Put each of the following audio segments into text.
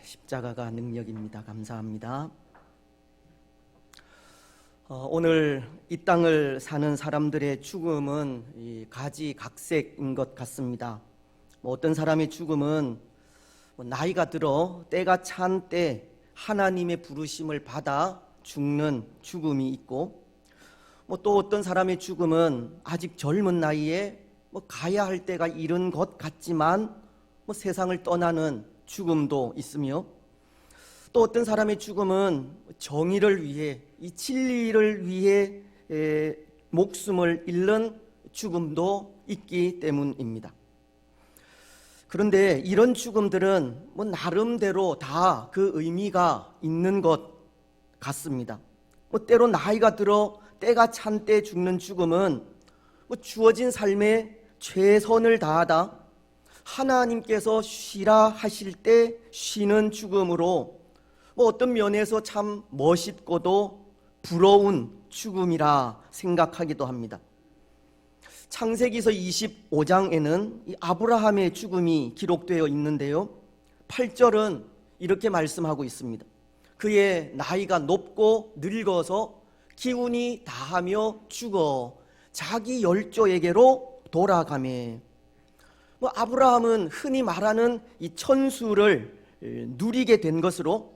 십자가가 능력입니다. 감사합니다. 오늘 이 땅을 사는 사람들의 죽음은 가지각색인 것 같습니다. 어떤 사람의 죽음은 나이가 들어 때가 찬 때 하나님의 부르심을 받아 죽는 죽음이 있고, 또 어떤 사람의 죽음은 아직 젊은 나이에 가야 할 때가 이른 것 같지만 세상을 떠나는 죽음도 있으며, 또 어떤 사람의 죽음은 정의를 위해, 이 진리를 위해 목숨을 잃는 죽음도 있기 때문입니다. 그런데 이런 죽음들은 나름대로 다 그 의미가 있는 것 같습니다. 때로 나이가 들어 때가 찬 때 죽는 죽음은 주어진 삶에 최선을 다하다 하나님께서 쉬라 하실 때 쉬는 죽음으로 어떤 면에서 참 멋있고도 부러운 죽음이라 생각하기도 합니다. 창세기서 25장에는 이 아브라함의 죽음이 기록되어 있는데요, 8절은 이렇게 말씀하고 있습니다. 그의 나이가 높고 늙어서 기운이 다하며 죽어 자기 열조에게로 돌아가매. 아브라함은 흔히 말하는 이 천수를 누리게 된 것으로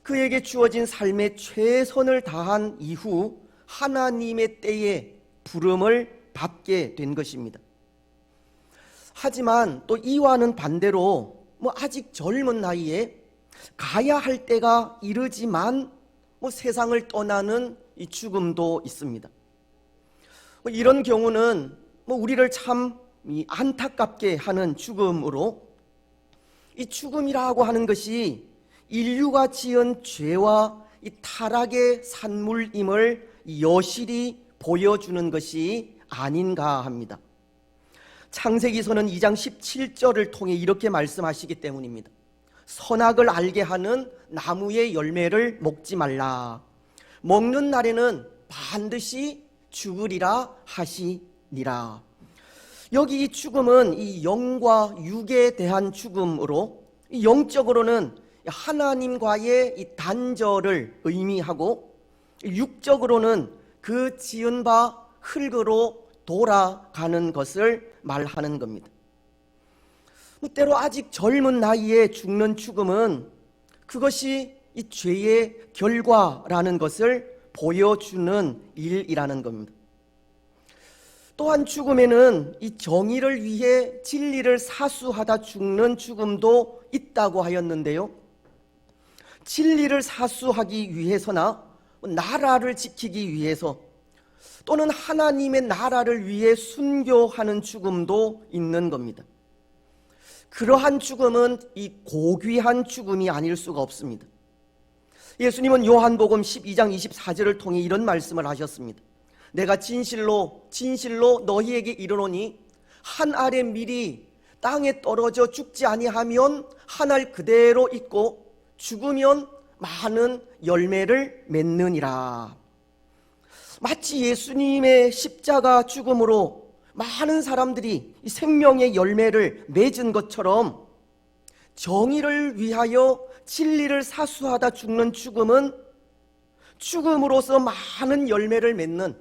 그에게 주어진 삶의 최선을 다한 이후 하나님의 때에 부름을 받게 된 것입니다. 하지만 또 이와는 반대로 아직 젊은 나이에 가야 할 때가 이르지만 세상을 떠나는 이 죽음도 있습니다. 이런 경우는 우리를 참 안타깝게 하는 죽음으로, 이 죽음이라고 하는 것이 인류가 지은 죄와 이 타락의 산물임을 여실히 보여주는 것이 아닌가 합니다. 창세기서는 2장 17절을 통해 이렇게 말씀하시기 때문입니다. 선악을 알게 하는 나무의 열매를 먹지 말라. 먹는 날에는 반드시 죽으리라 하시니라. 여기 이 죽음은 이 영과 육에 대한 죽음으로, 영적으로는 하나님과의 이 단절을 의미하고, 육적으로는 그 지은 바 흙으로 돌아가는 것을 말하는 겁니다. 때로 아직 젊은 나이에 죽는 죽음은 그것이 이 죄의 결과라는 것을 보여주는 일이라는 겁니다. 또한 죽음에는 이 정의를 위해 진리를 사수하다 죽는 죽음도 있다고 하였는데요, 진리를 사수하기 위해서나 나라를 지키기 위해서 또는 하나님의 나라를 위해 순교하는 죽음도 있는 겁니다. 그러한 죽음은 이 고귀한 죽음이 아닐 수가 없습니다. 예수님은 요한복음 12장 24절을 통해 이런 말씀을 하셨습니다. 내가 진실로 너희에게 이르노니 한 알의 밀이 땅에 떨어져 죽지 아니하면 한 알 그대로 있고 죽으면 많은 열매를 맺느니라. 마치 예수님의 십자가 죽음으로 많은 사람들이 이 생명의 열매를 맺은 것처럼 정의를 위하여 진리를 사수하다 죽는 죽음은 죽음으로서 많은 열매를 맺는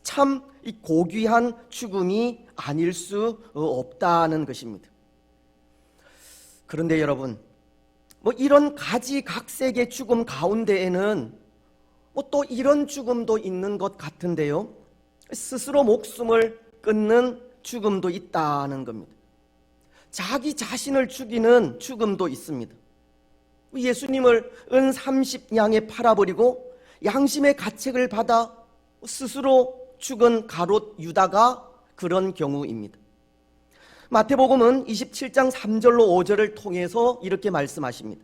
참 이 고귀한 죽음이 아닐 수 없다는 것입니다. 그런데 여러분, 이런 가지각색의 죽음 가운데에는 또 이런 죽음도 있는 것 같은데요, 스스로 목숨을 끊는 죽음도 있다는 겁니다. 자기 자신을 죽이는 죽음도 있습니다. 예수님을 은 30냥에 팔아버리고 양심의 가책을 받아 스스로 죽은 가롯 유다가 그런 경우입니다. 마태복음은 27장 3절로 5절을 통해서 이렇게 말씀하십니다.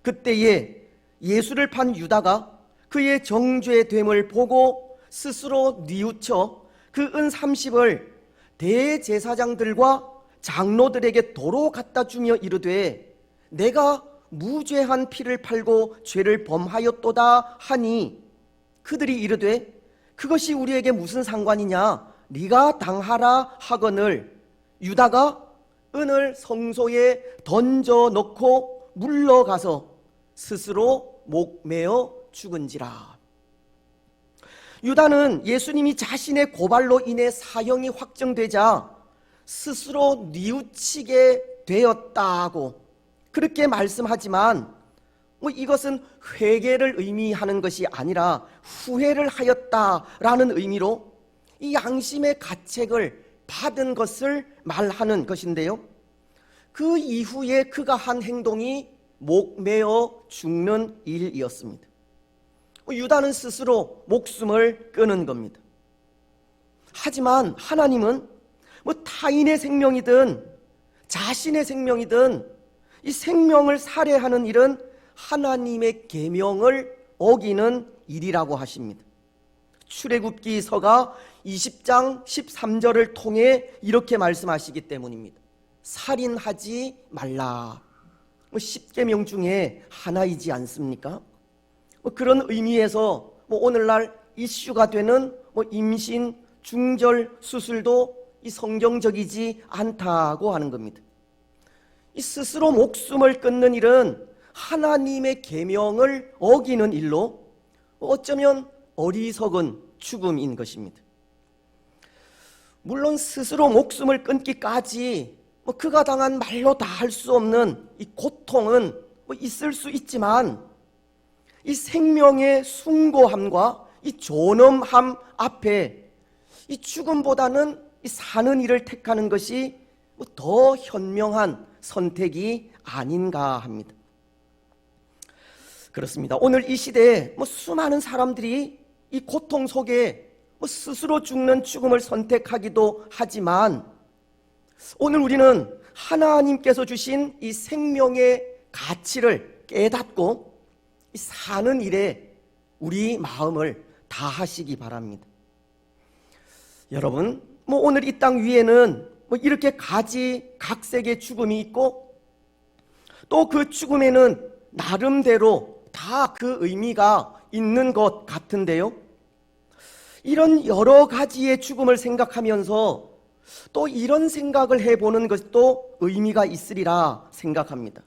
그때에 예수를 판 유다가 그의 정죄됨을 보고 스스로 뉘우쳐 그 은 30을 대제사장들과 장로들에게 도로 갖다 주며 이르되 내가 무죄한 피를 팔고 죄를 범하였도다 하니, 그들이 이르되 그것이 우리에게 무슨 상관이냐, 네가 당하라 하거늘 유다가 은을 성소에 던져 넣고 물러가서 스스로 목매어 죽은지라. 유다는 예수님이 자신의 고발로 인해 사형이 확정되자 스스로 뉘우치게 되었다고 그렇게 말씀하지만 이것은 회개를 의미하는 것이 아니라 후회를 하였다라는 의미로 이 양심의 가책을 받은 것을 말하는 것인데요, 그 이후에 그가 한 행동이 목매어 죽는 일이었습니다. 유다는 스스로 목숨을 끊은 겁니다. 하지만 하나님은 타인의 생명이든 자신의 생명이든 이 생명을 살해하는 일은 하나님의 계명을 어기는 일이라고 하십니다. 출애굽기서가 20장 13절을 통해 이렇게 말씀하시기 때문입니다. 살인하지 말라. 10계명 중에 하나이지 않습니까? 그런 의미에서 오늘날 이슈가 되는 임신, 중절 수술도 이 성경적이지 않다고 하는 겁니다. 이 스스로 목숨을 끊는 일은 하나님의 계명을 어기는 일로 어쩌면 어리석은 죽음인 것입니다. 물론 스스로 목숨을 끊기까지 그가 당한 말로 다 할 수 없는 이 고통은 있을 수 있지만 이 생명의 숭고함과 이 존엄함 앞에 이 죽음보다는 이 사는 일을 택하는 것이 더 현명한 선택이 아닌가 합니다. 그렇습니다. 오늘 이 시대에 수많은 사람들이 이 고통 속에 스스로 죽는 죽음을 선택하기도 하지만 오늘 우리는 하나님께서 주신 이 생명의 가치를 깨닫고 이 사는 일에 우리 마음을 다하시기 바랍니다. 여러분, 오늘 이 땅 위에는 이렇게 가지각색의 죽음이 있고 또 그 죽음에는 나름대로 다 그 의미가 있는 것 같은데요, 이런 여러 가지의 죽음을 생각하면서 또 이런 생각을 해보는 것도 의미가 있으리라 생각합니다.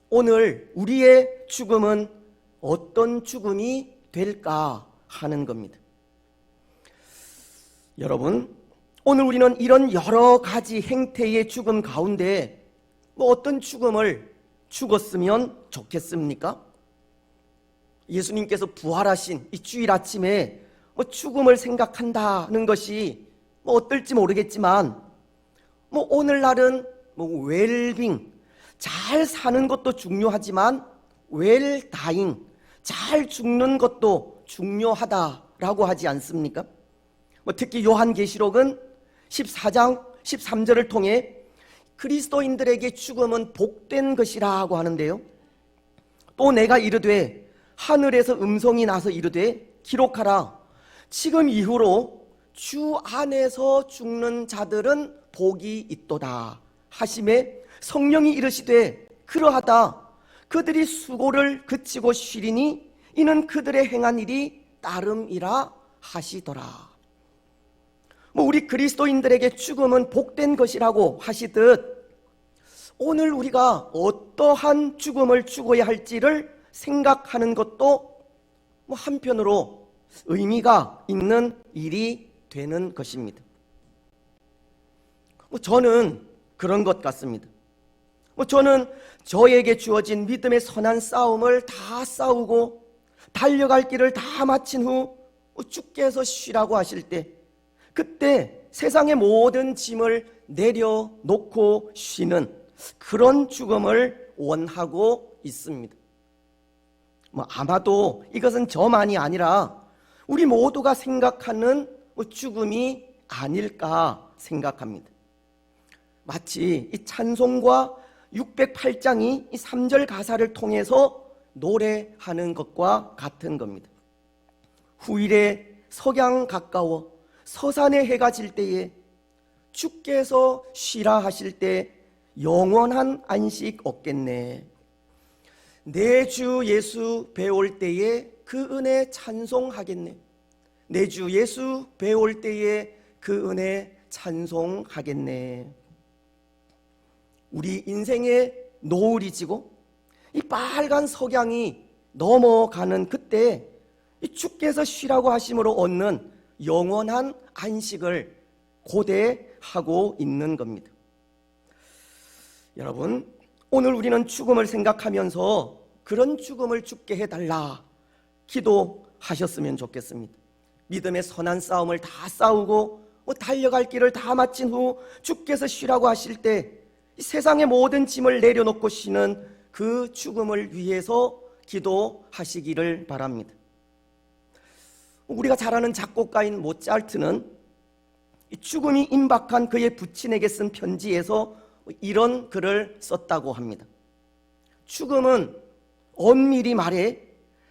오늘 우리의 죽음은 어떤 죽음이 될까 하는 겁니다. 여러분, 오늘 우리는 이런 여러 가지 행태의 죽음 가운데 어떤 죽음을 죽었으면 좋겠습니까? 예수님께서 부활하신 이 주일 아침에 죽음을 생각한다는 것이 어떨지 모르겠지만 오늘날은 웰빙, 잘 사는 것도 중요하지만 웰다잉, 잘 죽는 것도 중요하다라고 하지 않습니까? 특히 요한계시록은 14장 13절을 통해 그리스도인들에게 죽음은 복된 것이라고 하는데요, 또 내가 이르되 하늘에서 음성이 나서 이르되 기록하라. 지금 이후로 주 안에서 죽는 자들은 복이 있도다 하심에 성령이 이르시되 그러하다. 그들이 수고를 그치고 쉬리니 이는 그들의 행한 일이 따름이라 하시더라. 우리 그리스도인들에게 죽음은 복된 것이라고 하시듯 오늘 우리가 어떠한 죽음을 죽어야 할지를 생각하는 것도 한편으로 의미가 있는 일이 되는 것입니다. 저는 그런 것 같습니다. 저는 저에게 주어진 믿음의 선한 싸움을 다 싸우고 달려갈 길을 다 마친 후 주께서 쉬라고 하실 때, 그때 세상의 모든 짐을 내려놓고 쉬는 그런 죽음을 원하고 있습니다. 아마도 이것은 저만이 아니라 우리 모두가 생각하는 죽음이 아닐까 생각합니다. 마치 이 찬송가 608장이 이 3절 가사를 통해서 노래하는 것과 같은 겁니다. 후일에 석양 가까워 서산의 해가 질 때에 주께서 쉬라 하실 때 영원한 안식 없겠네. 내 주 예수 배올 때에 그 은혜 찬송하겠네. 내 주 예수 배올 때에 그 은혜 찬송하겠네. 우리 인생의 노을이 지고 이 빨간 석양이 넘어가는 그때 이 주께서 쉬라고 하심으로 얻는 영원한 안식을 고대하고 있는 겁니다. 여러분, 오늘 우리는 죽음을 생각하면서 그런 죽음을 죽게 해달라 기도하셨으면 좋겠습니다. 믿음의 선한 싸움을 다 싸우고 달려갈 길을 다 마친 후 주께서 쉬라고 하실 때 이 세상의 모든 짐을 내려놓고 쉬는 그 죽음을 위해서 기도하시기를 바랍니다. 우리가 잘 아는 작곡가인 모차르트는 죽음이 임박한 그의 부친에게 쓴 편지에서 이런 글을 썼다고 합니다. 죽음은 엄밀히 말해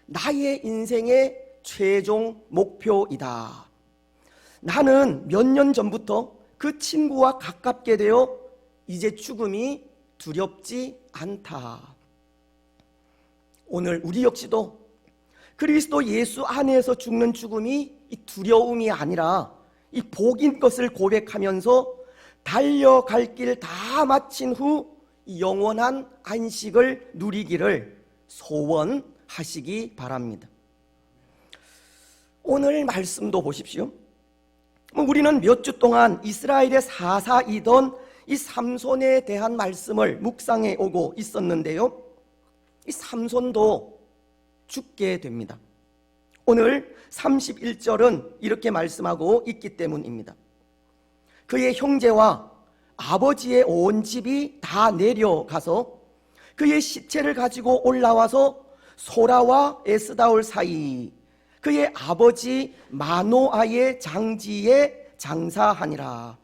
나의 인생의 최종 목표이다. 나는 몇 년 전부터 그 친구와 가깝게 되어 이제 죽음이 두렵지 않다. 오늘 우리 역시도 그리스도 예수 안에서 죽는 죽음이 이 두려움이 아니라 이 복인 것을 고백하면서 달려갈 길 다 마친 후 영원한 안식을 누리기를 소원하시기 바랍니다. 오늘 말씀도 보십시오. 우리는 몇 주 동안 이스라엘의 사사이던 이 삼손에 대한 말씀을 묵상해 오고 있었는데요, 이 삼손도 죽게 됩니다. 오늘 31절은 이렇게 말씀하고 있기 때문입니다. 그의 형제와 아버지의 온 집이 다 내려가서 그의 시체를 가지고 올라와서 소라와 에스다올 사이 그의 아버지 마노아의 장지에 장사하니라.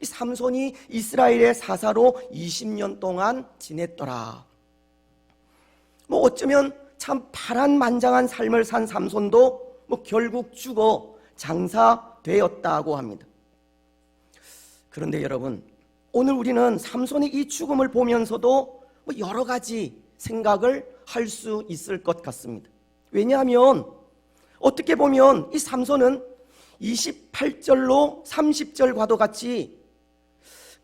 이 삼손이 이스라엘의 사사로 20년 동안 지냈더라. 어쩌면 참 파란만장한 삶을 산 삼손도 결국 죽어 장사되었다고 합니다. 그런데 여러분, 오늘 우리는 삼손의 이 죽음을 보면서도 여러 가지 생각을 할 수 있을 것 같습니다. 왜냐하면 어떻게 보면 이 삼손은 28절로 30절과도 같이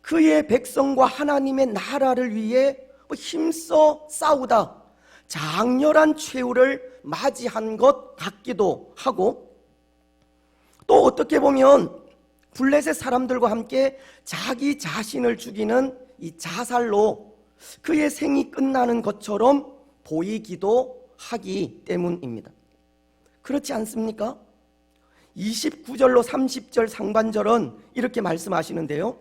그의 백성과 하나님의 나라를 위해 힘써 싸우다 장렬한 최후를 맞이한 것 같기도 하고, 또 어떻게 보면 블레셋 사람들과 함께 자기 자신을 죽이는 이 자살로 그의 생이 끝나는 것처럼 보이기도 하기 때문입니다. 그렇지 않습니까? 29절로 30절 상반절은 이렇게 말씀하시는데요,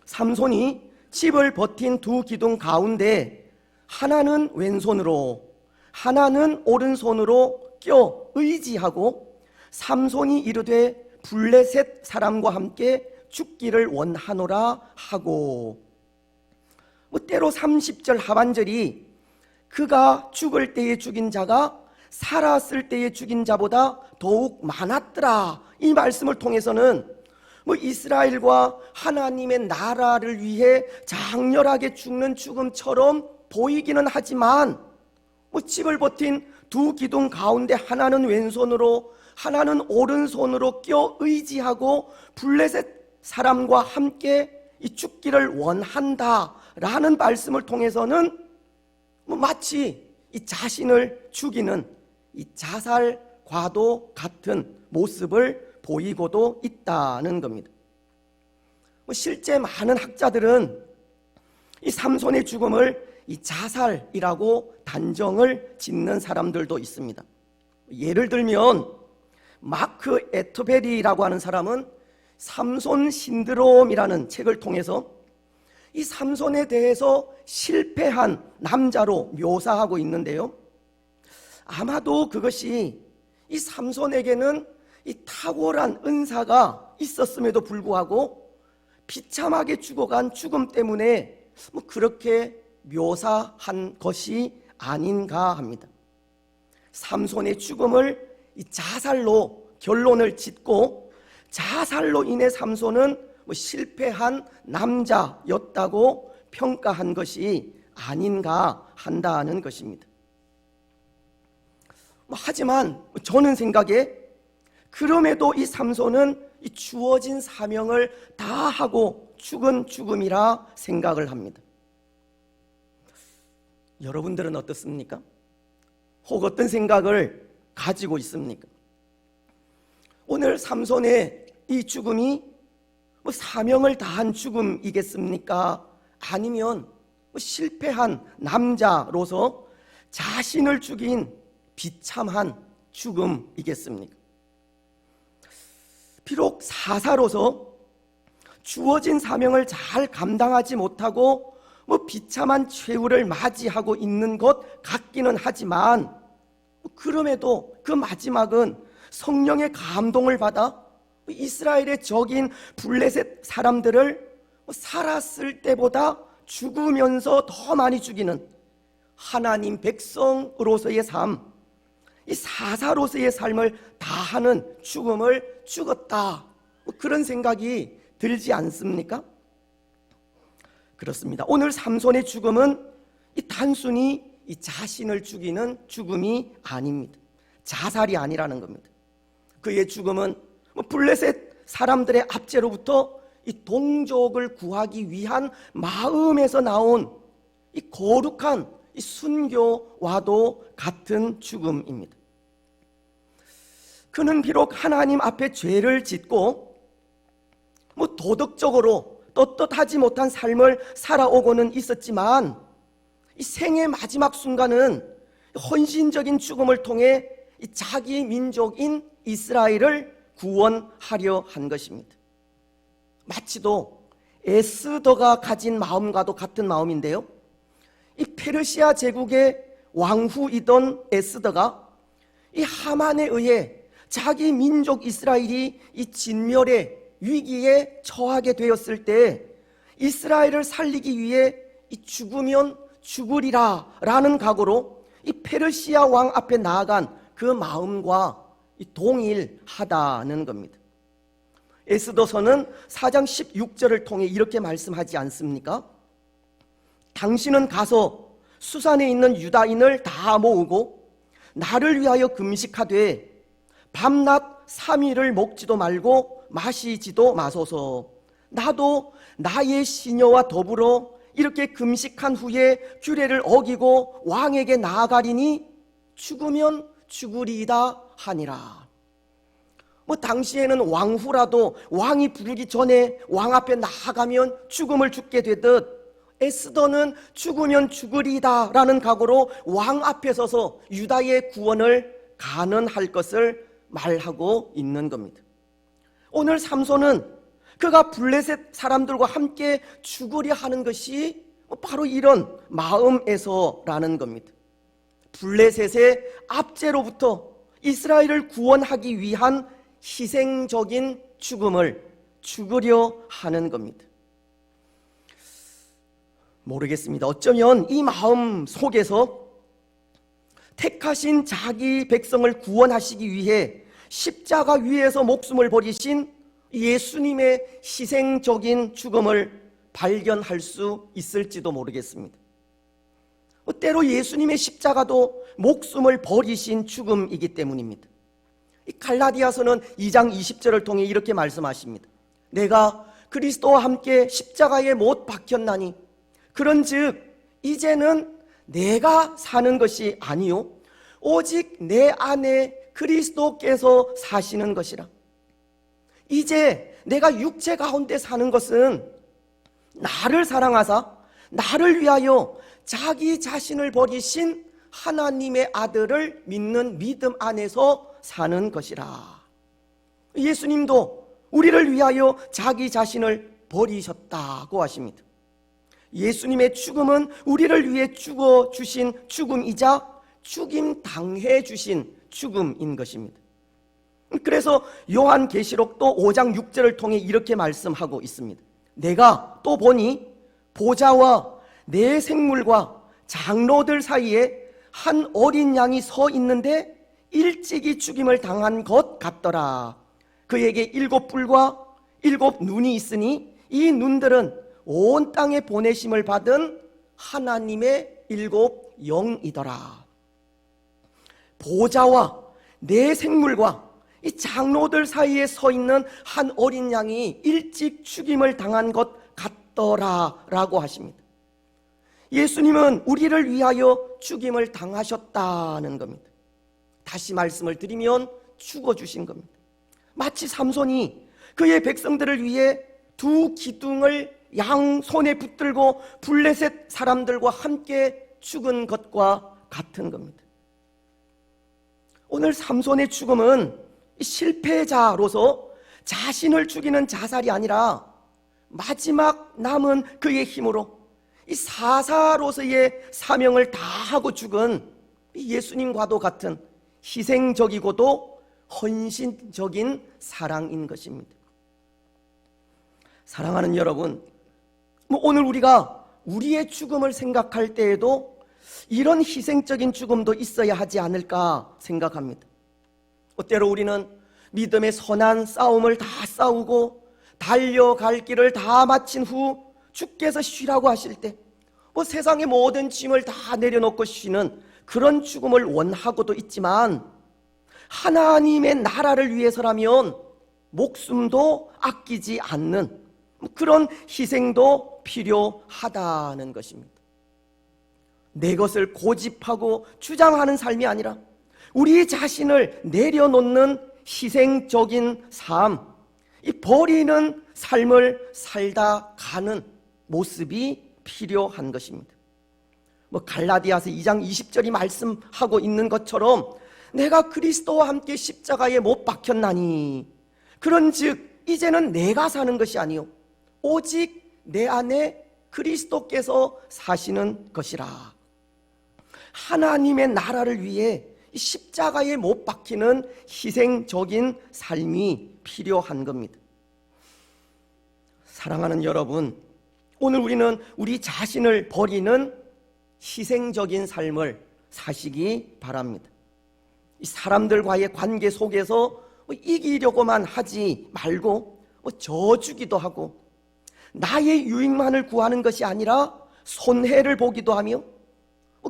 삼손이 집을 버틴 두 기둥 가운데 하나는 왼손으로 하나는 오른손으로 껴 의지하고 삼손이 이르되 블레셋 사람과 함께 죽기를 원하노라 하고, 때로 30절 하반절이 그가 죽을 때에 죽인 자가 살았을 때에 죽인 자보다 더욱 많았더라, 이 말씀을 통해서는 이스라엘과 하나님의 나라를 위해 장렬하게 죽는 죽음처럼 보이기는 하지만 집을 버틴 두 기둥 가운데 하나는 왼손으로 하나는 오른손으로 껴 의지하고 블레셋 사람과 함께 이 죽기를 원한다라는 말씀을 통해서는 마치 이 자신을 죽이는 이 자살과도 같은 모습을 보이고도 있다는 겁니다. 실제 많은 학자들은 이 삼손의 죽음을 이 자살이라고 단정을 짓는 사람들도 있습니다. 예를 들면 마크 에토베리라고 하는 사람은 삼손 신드롬이라는 책을 통해서 이 삼손에 대해서 실패한 남자로 묘사하고 있는데요, 아마도 그것이 이 삼손에게는 이 탁월한 은사가 있었음에도 불구하고 비참하게 죽어간 죽음 때문에 그렇게 묘사한 것이 아닌가 합니다. 삼손의 죽음을 이 자살로 결론을 짓고 자살로 인해 삼손은 실패한 남자였다고 평가한 것이 아닌가 한다는 것입니다. 하지만 저는 생각에 그럼에도 이 삼손은 이 주어진 사명을 다 하고 죽은 죽음이라 생각을 합니다. 여러분들은 어떻습니까? 혹 어떤 생각을 가지고 있습니까? 오늘 삼손의 이 죽음이 사명을 다한 죽음이겠습니까? 아니면 실패한 남자로서 자신을 죽인 비참한 죽음이겠습니까? 비록 사사로서 주어진 사명을 잘 감당하지 못하고 비참한 최후를 맞이하고 있는 것 같기는 하지만, 그럼에도 그 마지막은 성령의 감동을 받아 이스라엘의 적인 블레셋 사람들을 살았을 때보다 죽으면서 더 많이 죽이는 하나님 백성으로서의 삶, 이 사사로서의 삶을 다하는 죽음을 죽었다, 그런 생각이 들지 않습니까? 그렇습니다. 오늘 삼손의 죽음은 단순히 자신을 죽이는 죽음이 아닙니다. 자살이 아니라는 겁니다. 그의 죽음은 블레셋 사람들의 압제로부터 이 동족을 구하기 위한 마음에서 나온 이 거룩한 이 순교와도 같은 죽음입니다. 그는 비록 하나님 앞에 죄를 짓고 도덕적으로 떳떳하지 못한 삶을 살아오고는 있었지만, 이 생의 마지막 순간은 헌신적인 죽음을 통해 자기 민족인 이스라엘을 구원하려 한 것입니다. 마치도 에스더가 가진 마음과도 같은 마음인데요, 이 페르시아 제국의 왕후이던 에스더가 이 하만에 의해 자기 민족 이스라엘이 이 진멸의 위기에 처하게 되었을 때 이스라엘을 살리기 위해 이 죽으면 죽으리라 라는 각오로 이 페르시아 왕 앞에 나아간 그 마음과 동일하다는 겁니다. 에스더서는 4장 16절을 통해 이렇게 말씀하지 않습니까? 당신은 가서 수산에 있는 유다인을 다 모으고 나를 위하여 금식하되 밤낮 3일을 먹지도 말고 마시지도 마소서. 나도 나의 시녀와 더불어 이렇게 금식한 후에 규례를 어기고 왕에게 나아가리니 죽으면 죽으리이다 하니라. 당시에는 왕후라도 왕이 부르기 전에 왕 앞에 나아가면 죽음을 죽게 되듯, 에스더는 죽으면 죽으리이다 라는 각오로 왕 앞에 서서 유다의 구원을 가능할 것을 말하고 있는 겁니다. 오늘 삼손은 그가 블레셋 사람들과 함께 죽으려 하는 것이 바로 이런 마음에서라는 겁니다. 블레셋의 압제로부터 이스라엘을 구원하기 위한 희생적인 죽음을 죽으려 하는 겁니다. 모르겠습니다. 어쩌면 이 마음 속에서 택하신 자기 백성을 구원하시기 위해 십자가 위에서 목숨을 버리신 예수님의 희생적인 죽음을 발견할 수 있을지도 모르겠습니다. 때로 예수님의 십자가도 목숨을 버리신 죽음이기 때문입니다. 갈라디아서는 2장 20절을 통해 이렇게 말씀하십니다. 내가 그리스도와 함께 십자가에 못 박혔나니 그런즉 이제는 내가 사는 것이 아니요 오직 내 안에 그리스도께서 사시는 것이라. 이제 내가 육체 가운데 사는 것은 나를 사랑하사 나를 위하여 자기 자신을 버리신 하나님의 아들을 믿는 믿음 안에서 사는 것이라. 예수님도 우리를 위하여 자기 자신을 버리셨다고 하십니다. 예수님의 죽음은 우리를 위해 죽어주신 죽음이자 죽임 당해 주신 죽음인 것입니다. 그래서 요한계시록도 5장 6절을 통해 이렇게 말씀하고 있습니다. 내가 또 보니 보좌와 내 생물과 장로들 사이에 한 어린 양이 서 있는데 일찍이 죽임을 당한 것 같더라. 그에게 7뿔과 7눈이 있으니 이 눈들은 온 땅에 보내심을 받은 하나님의 7영이더라. 보좌와 내 생물과 이 장로들 사이에 서 있는 한 어린 양이 일찍 죽임을 당한 것 같더라 라고 하십니다. 예수님은 우리를 위하여 죽임을 당하셨다는 겁니다. 다시 말씀을 드리면 죽어주신 겁니다. 마치 삼손이 그의 백성들을 위해 두 기둥을 양손에 붙들고 블레셋 사람들과 함께 죽은 것과 같은 겁니다. 오늘 삼손의 죽음은 실패자로서 자신을 죽이는 자살이 아니라 마지막 남은 그의 힘으로 이 사사로서의 사명을 다하고 죽은 예수님과도 같은 희생적이고도 헌신적인 사랑인 것입니다. 사랑하는 여러분, 오늘 우리가 우리의 죽음을 생각할 때에도 이런 희생적인 죽음도 있어야 하지 않을까 생각합니다. 때로 우리는 믿음의 선한 싸움을 다 싸우고 달려갈 길을 다 마친 후 주께서 쉬라고 하실 때 세상의 모든 짐을 다 내려놓고 쉬는 그런 죽음을 원하고도 있지만, 하나님의 나라를 위해서라면 목숨도 아끼지 않는 그런 희생도 필요하다는 것입니다. 내 것을 고집하고 주장하는 삶이 아니라 우리 자신을 내려놓는 희생적인 삶, 이 버리는 삶을 살다 가는 모습이 필요한 것입니다. 갈라디아서 2장 20절이 말씀하고 있는 것처럼 내가 그리스도와 함께 십자가에 못 박혔나니 그런즉 이제는 내가 사는 것이 아니요 오직 내 안에 그리스도께서 사시는 것이라. 하나님의 나라를 위해 십자가에 못 박히는 희생적인 삶이 필요한 겁니다. 사랑하는 여러분, 오늘 우리는 우리 자신을 버리는 희생적인 삶을 사시기 바랍니다. 사람들과의 관계 속에서 이기려고만 하지 말고 져주기도 하고 나의 유익만을 구하는 것이 아니라 손해를 보기도 하며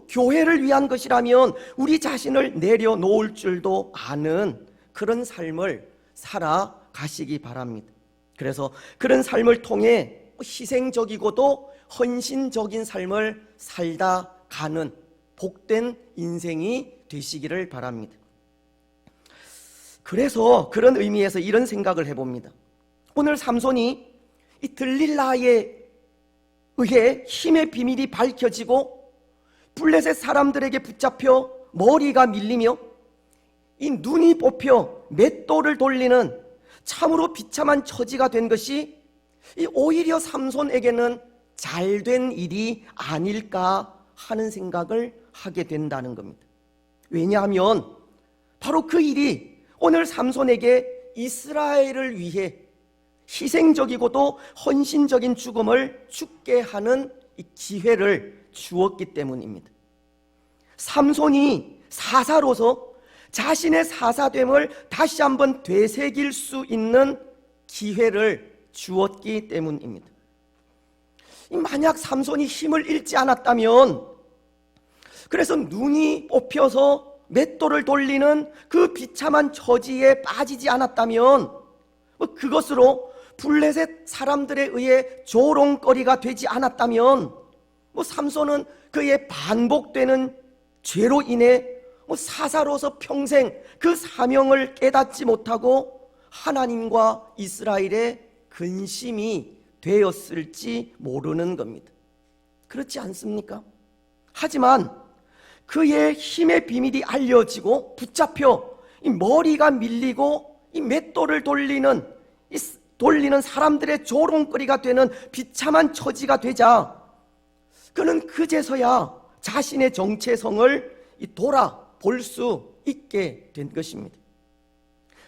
교회를 위한 것이라면 우리 자신을 내려놓을 줄도 아는 그런 삶을 살아가시기 바랍니다. 그래서 그런 삶을 통해 희생적이고도 헌신적인 삶을 살다 가는 복된 인생이 되시기를 바랍니다. 그래서 그런 의미에서 이런 생각을 해봅니다. 오늘 삼손이 이 들릴라에 의해 힘의 비밀이 밝혀지고 블레셋 사람들에게 붙잡혀 머리가 밀리며 이 눈이 뽑혀 맷돌을 돌리는 참으로 비참한 처지가 된 것이 오히려 삼손에게는 잘된 일이 아닐까 하는 생각을 하게 된다는 겁니다. 왜냐하면 바로 그 일이 오늘 삼손에게 이스라엘을 위해 희생적이고도 헌신적인 죽음을 죽게 하는 이 기회를 주었기 때문입니다. 삼손이 사사로서 자신의 사사됨을 다시 한번 되새길 수 있는 기회를 주었기 때문입니다. 만약 삼손이 힘을 잃지 않았다면, 그래서 눈이 뽑혀서 맷돌을 돌리는 그 비참한 처지에 빠지지 않았다면, 그것으로 블레셋 사람들에 의해 조롱거리가 되지 않았다면, 삼손은 그의 반복되는 죄로 인해 사사로서 평생 그 사명을 깨닫지 못하고 하나님과 이스라엘의 근심이 되었을지 모르는 겁니다. 그렇지 않습니까? 하지만 그의 힘의 비밀이 알려지고 붙잡혀 이 머리가 밀리고 이 맷돌을 돌리는 사람들의 조롱거리가 되는 비참한 처지가 되자 그는 그제서야 자신의 정체성을 돌아볼 수 있게 된 것입니다.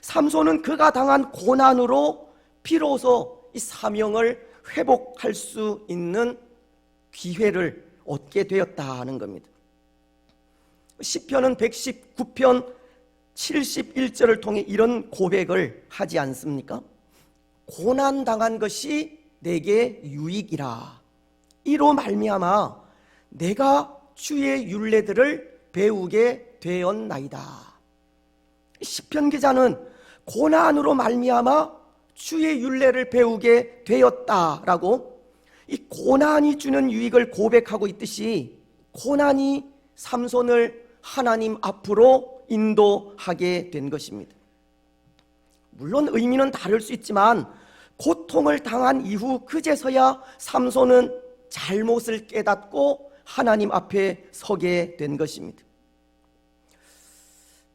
삼손은 그가 당한 고난으로 비로소 이 사명을 회복할 수 있는 기회를 얻게 되었다는 겁니다. 시편은 119편 71절을 통해 이런 고백을 하지 않습니까? 고난당한 것이 내게 유익이라. 이로 말미암아 내가 주의 율례들을 배우게 되었나이다. 시편 기자는 고난으로 말미암아 주의 율례를 배우게 되었다라고 이 고난이 주는 유익을 고백하고 있듯이 고난이 삼손을 하나님 앞으로 인도하게 된 것입니다. 물론 의미는 다를 수 있지만 고통을 당한 이후 그제서야 삼손은 잘못을 깨닫고 하나님 앞에 서게 된 것입니다.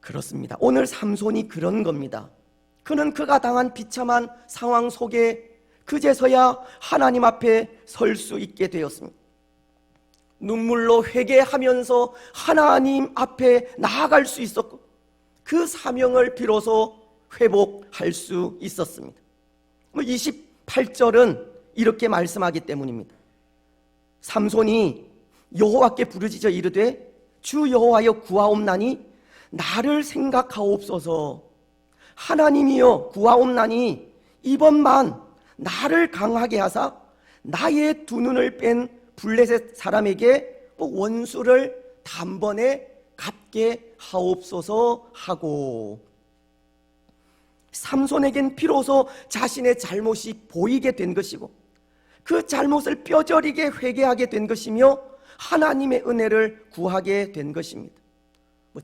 그렇습니다. 오늘 삼손이 그런 겁니다. 그는 그가 당한 비참한 상황 속에 그제서야 하나님 앞에 설 수 있게 되었습니다. 눈물로 회개하면서 하나님 앞에 나아갈 수 있었고 그 사명을 비로소 회복할 수 있었습니다. 28절은 이렇게 말씀하기 때문입니다. 삼손이 여호와께 부르짖어 이르되 주 여호와여 구하옵나니 나를 생각하옵소서. 하나님이여 구하옵나니 이번만 나를 강하게 하사 나의 두 눈을 뺀 블레셋 사람에게 원수를 단번에 갚게 하옵소서 하고, 삼손에겐 비로소 자신의 잘못이 보이게 된 것이고 그 잘못을 뼈저리게 회개하게 된 것이며 하나님의 은혜를 구하게 된 것입니다.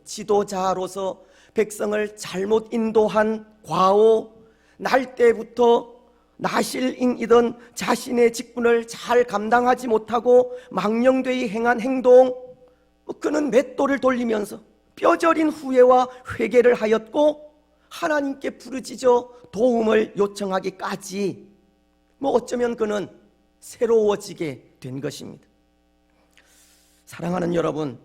지도자로서 백성을 잘못 인도한 과오, 날 때부터 나실인이던 자신의 직분을 잘 감당하지 못하고 망령되이 행한 행동, 그는 맷돌을 돌리면서 뼈저린 후회와 회개를 하였고 하나님께 부르짖어 도움을 요청하기까지 어쩌면 그는 새로워지게 된 것입니다. 사랑하는 여러분,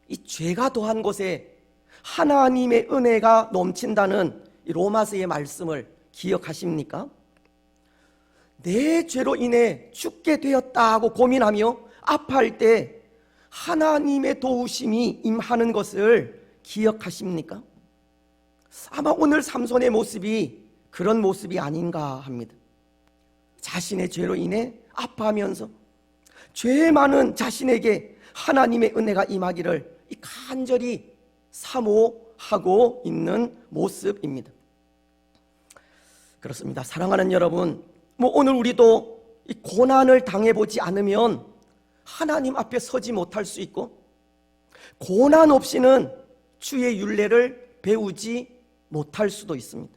이 죄가 더한 곳에 하나님의 은혜가 넘친다는 이 로마서의 말씀을 기억하십니까? 내 죄로 인해 죽게 되었다고 고민하며 아파할 때 하나님의 도우심이 임하는 것을 기억하십니까? 아마 오늘 삼손의 모습이 그런 모습이 아닌가 합니다. 자신의 죄로 인해 아파하면서 죄 많은 자신에게 하나님의 은혜가 임하기를 간절히 사모하고 있는 모습입니다. 그렇습니다. 사랑하는 여러분, 오늘 우리도 이 고난을 당해보지 않으면 하나님 앞에 서지 못할 수 있고 고난 없이는 주의 율례를 배우지 못할 수도 있습니다.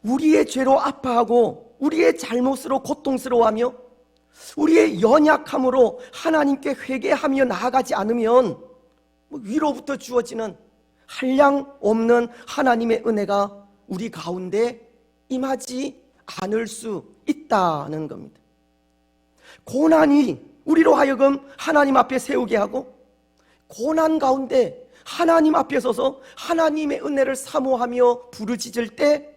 우리의 죄로 아파하고 우리의 잘못으로 고통스러워하며 우리의 연약함으로 하나님께 회개하며 나아가지 않으면 위로부터 주어지는 한량 없는 하나님의 은혜가 우리 가운데 임하지 않을 수 있다는 겁니다. 고난이 우리로 하여금 하나님 앞에 세우게 하고 고난 가운데 하나님 앞에 서서 하나님의 은혜를 사모하며 부르짖을 때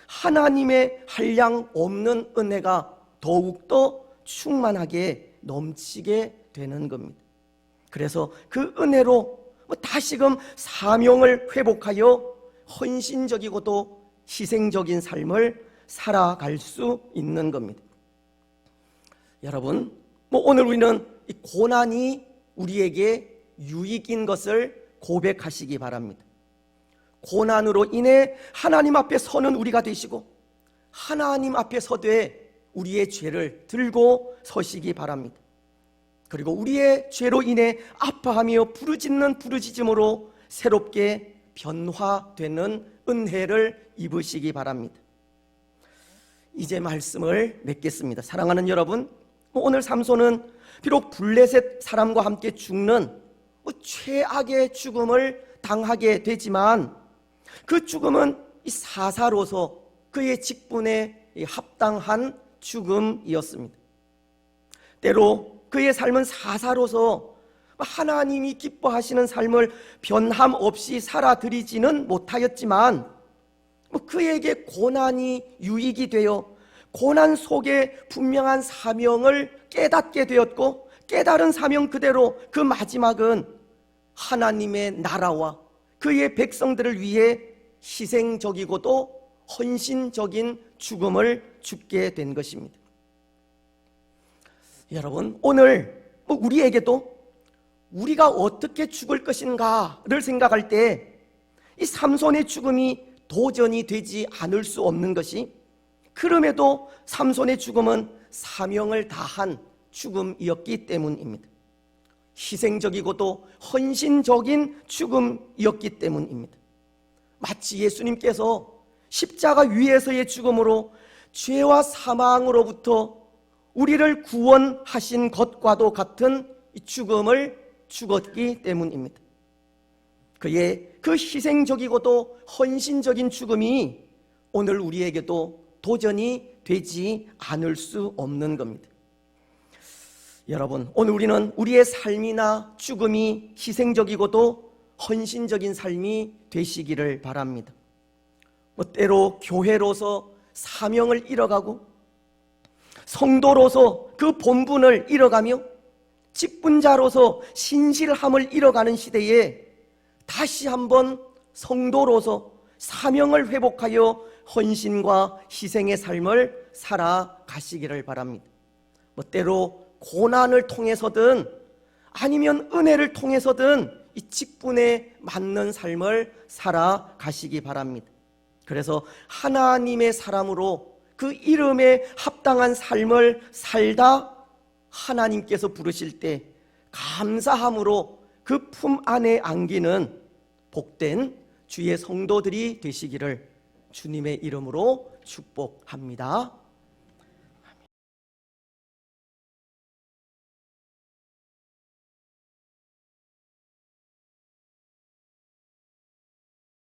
하나님의 한량 없는 은혜가 더욱더 충만하게 넘치게 되는 겁니다. 그래서 그 은혜로 다시금 사명을 회복하여 헌신적이고도 희생적인 삶을 살아갈 수 있는 겁니다. 여러분, 오늘 우리는 이 고난이 우리에게 유익인 것을 고백하시기 바랍니다. 고난으로 인해 하나님 앞에 서는 우리가 되시고 하나님 앞에 서되 우리의 죄를 들고 서시기 바랍니다. 그리고 우리의 죄로 인해 아파하며 부르짖는 부르짖음으로 새롭게 변화되는 은혜를 입으시기 바랍니다. 이제 말씀을 맺겠습니다. 사랑하는 여러분, 오늘 삼손은 비록 블레셋 사람과 함께 죽는 최악의 죽음을 당하게 되지만 그 죽음은 사사로서 그의 직분에 합당한 죽음이었습니다. 때로 그의 삶은 사사로서 하나님이 기뻐하시는 삶을 변함없이 살아들이지는 못하였지만 그에게 고난이 유익이 되어 고난 속에 분명한 사명을 깨닫게 되었고 깨달은 사명 그대로 그 마지막은 하나님의 나라와 그의 백성들을 위해 희생적이고도 헌신적인 죽음을 죽게 된 것입니다. 여러분, 오늘 우리에게도 우리가 어떻게 죽을 것인가를 생각할 때 이 삼손의 죽음이 도전이 되지 않을 수 없는 것이, 그럼에도 삼손의 죽음은 사명을 다한 죽음이었기 때문입니다. 희생적이고도 헌신적인 죽음이었기 때문입니다. 마치 예수님께서 십자가 위에서의 죽음으로 죄와 사망으로부터 우리를 구원하신 것과도 같은 죽음을 죽었기 때문입니다. 그의 그 희생적이고도 헌신적인 죽음이 오늘 우리에게도 도전이 되지 않을 수 없는 겁니다. 여러분, 오늘 우리는 우리의 삶이나 죽음이 희생적이고도 헌신적인 삶이 되시기를 바랍니다. 때로 교회로서 사명을 잃어가고 성도로서 그 본분을 잃어가며 직분자로서 신실함을 잃어가는 시대에 다시 한번 성도로서 사명을 회복하여 헌신과 희생의 삶을 살아가시기를 바랍니다. 때로 고난을 통해서든 아니면 은혜를 통해서든 이 직분에 맞는 삶을 살아가시기 바랍니다. 그래서 하나님의 사람으로 그 이름에 합당한 삶을 살다 하나님께서 부르실 때 감사함으로 그 품 안에 안기는 복된 주의 성도들이 되시기를 주님의 이름으로 축복합니다.